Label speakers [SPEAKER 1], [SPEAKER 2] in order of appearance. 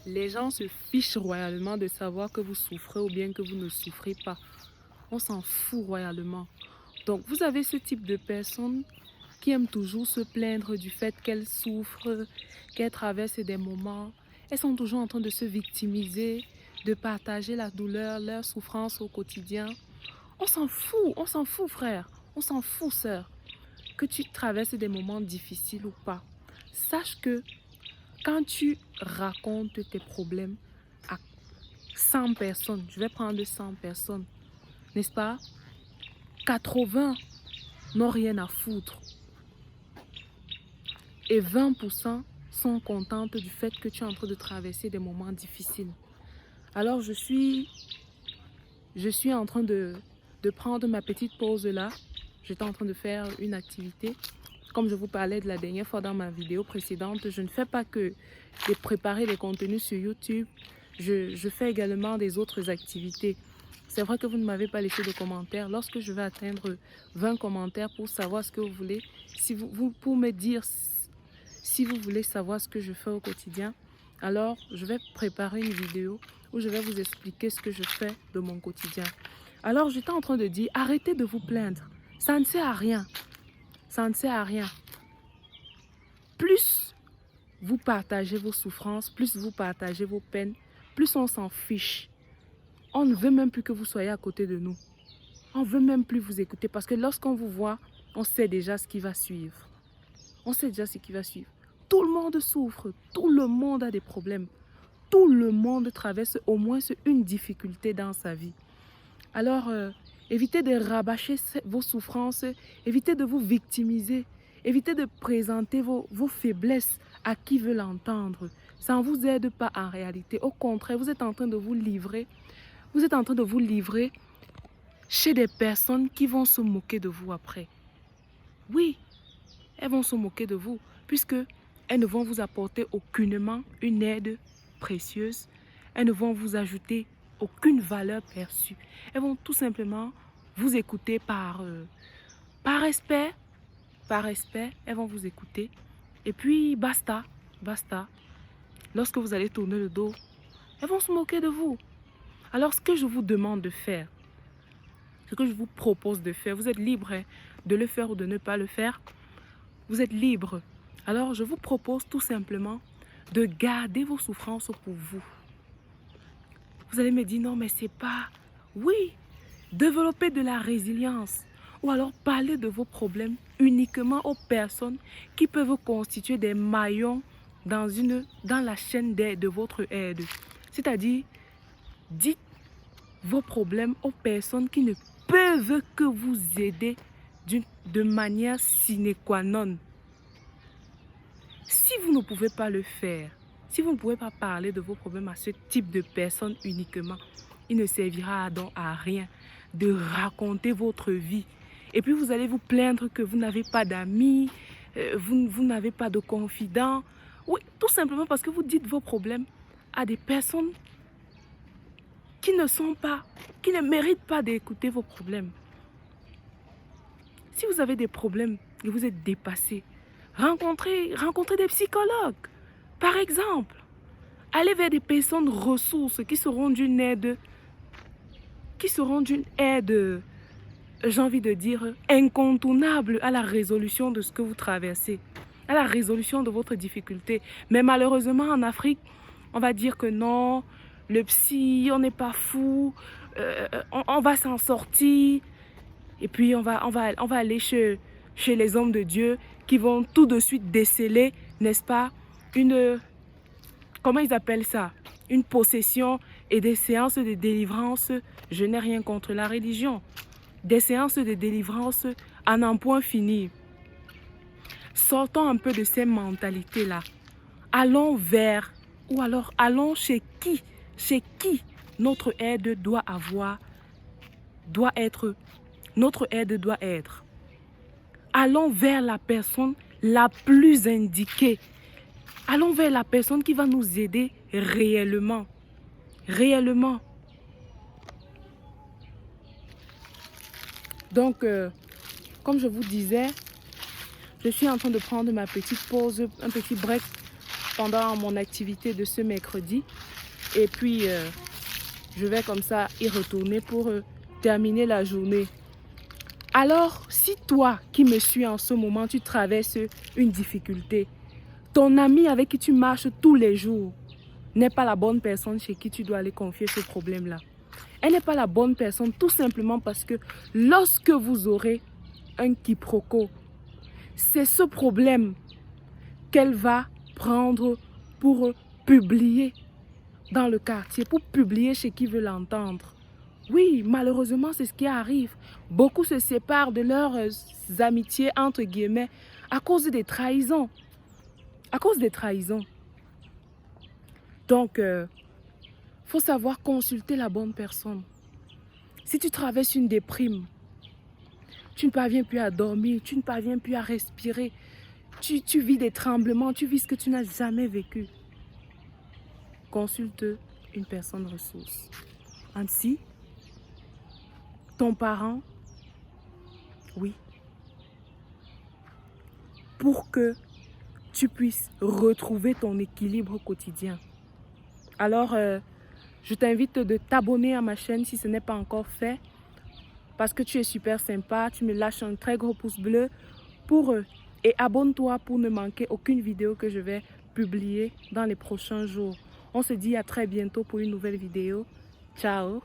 [SPEAKER 1] Les gens se fichent royalement de savoir que vous souffrez ou bien que vous ne souffrez pas. On s'en fout royalement. Donc, vous avez ce type de personnes qui aiment toujours se plaindre du fait qu'elles souffrent, qu'elles traversent des moments. Elles sont toujours en train de se victimiser, de partager la douleur, leur souffrance au quotidien. On s'en fout frère, on s'en fout sœur, que tu traverses des moments difficiles ou pas. Sache que quand tu racontes tes problèmes à 100 personnes, je vais prendre 100 personnes, n'est-ce pas? 80 n'ont rien à foutre. Et 20% sont contentes du fait que tu es en train de traverser des moments difficiles. Alors je suis en train de prendre ma petite pause là. J'étais en train de faire une activité. Comme je vous parlais de la dernière fois dans ma vidéo précédente, je ne fais pas que de préparer des contenus sur YouTube. Je fais également des autres activités. C'est vrai que vous ne m'avez pas laissé de commentaires. Lorsque je vais atteindre 20 commentaires pour savoir ce que vous voulez, pour me dire si vous voulez savoir ce que je fais au quotidien, alors je vais préparer une vidéo où je vais vous expliquer ce que je fais de mon quotidien. Alors j'étais en train de dire, arrêtez de vous plaindre. Ça ne sert à rien. Ça ne sert à rien. Plus vous partagez vos souffrances, plus vous partagez vos peines, plus on s'en fiche. On ne veut même plus que vous soyez à côté de nous. On ne veut même plus vous écouter parce que lorsqu'on vous voit, on sait déjà ce qui va suivre. On sait déjà ce qui va suivre. Tout le monde souffre, tout le monde a des problèmes. Tout le monde traverse au moins une difficulté dans sa vie. Alors, évitez de rabâcher vos souffrances, évitez de vous victimiser, évitez de présenter vos faiblesses à qui veut l'entendre. Ça ne vous aide pas en réalité. Au contraire, vous êtes en train de vous livrer. Vous êtes en train de vous livrer chez des personnes qui vont se moquer de vous après. Oui, elles vont se moquer de vous puisque elles ne vont vous apporter aucunement une aide précieuse. Elles ne vont vous ajouter aucune valeur perçue. Elles vont tout simplement vous écouter par respect. Par respect, elles vont vous écouter. Et puis, basta, basta. Lorsque vous allez tourner le dos, elles vont se moquer de vous. Alors, ce que je vous demande de faire, ce que je vous propose de faire, vous êtes libre de le faire ou de ne pas le faire. Vous êtes libre. Alors, je vous propose tout simplement de garder vos souffrances pour vous. Vous allez me dire, non, mais c'est pas... Oui, développer de la résilience. Ou alors parler de vos problèmes uniquement aux personnes qui peuvent constituer des maillons dans la chaîne d'aide de votre aide. C'est-à-dire, dites vos problèmes aux personnes qui ne peuvent que vous aider de manière sine qua non. Si vous ne pouvez pas le faire, si vous ne pouvez pas parler de vos problèmes à ce type de personnes uniquement, il ne servira donc à rien de raconter votre vie. Et puis vous allez vous plaindre que vous n'avez pas d'amis, vous n'avez pas de confidents. Oui, tout simplement parce que vous dites vos problèmes à des personnes qui ne méritent pas d'écouter vos problèmes. Si vous avez des problèmes et vous êtes dépassé, rencontrez des psychologues, par exemple. Allez vers des personnes ressources qui seront d'une aide, j'ai envie de dire, incontournable à la résolution de ce que vous traversez, à la résolution de votre difficulté. Mais malheureusement, en Afrique, on va dire que non, le psy, on n'est pas fou, on va s'en sortir. Et puis, on va aller chez les hommes de Dieu qui vont tout de suite déceler, n'est-ce pas, comment ils appellent ça? Une possession et des séances de délivrance. Je n'ai rien contre la religion. Des séances de délivrance à n'en point finir. Sortons un peu de ces mentalités-là. Allons chez qui notre aide doit être. Allons vers la personne la plus indiquée. Allons vers la personne qui va nous aider réellement. Réellement. Donc, comme je vous disais, je suis en train de prendre ma petite pause, un petit break pendant mon activité de ce mercredi. Et puis, je vais comme ça y retourner pour terminer la journée. Alors, si toi qui me suis en ce moment, tu traverses une difficulté, ton ami avec qui tu marches tous les jours n'est pas la bonne personne chez qui tu dois aller confier ce problème-là. Elle n'est pas la bonne personne tout simplement parce que lorsque vous aurez un quiproquo, c'est ce problème qu'elle va prendre pour publier dans le quartier, pour publier chez qui veut l'entendre. Oui, malheureusement, c'est ce qui arrive. Beaucoup se séparent de leurs amitiés, entre guillemets, à cause des trahisons. À cause des trahisons. Donc, faut savoir consulter la bonne personne. Si tu traverses une déprime, tu ne parviens plus à dormir, tu ne parviens plus à respirer, tu vis des tremblements, tu vis ce que tu n'as jamais vécu, consulte une personne ressource. Ainsi, ton parent, oui, pour que tu puisses retrouver ton équilibre quotidien. Alors, je t'invite de t'abonner à ma chaîne si ce n'est pas encore fait, parce que tu es super sympa, tu me lâches un très gros pouce bleu et abonne-toi pour ne manquer aucune vidéo que je vais publier dans les prochains jours. On se dit à très bientôt pour une nouvelle vidéo. Ciao!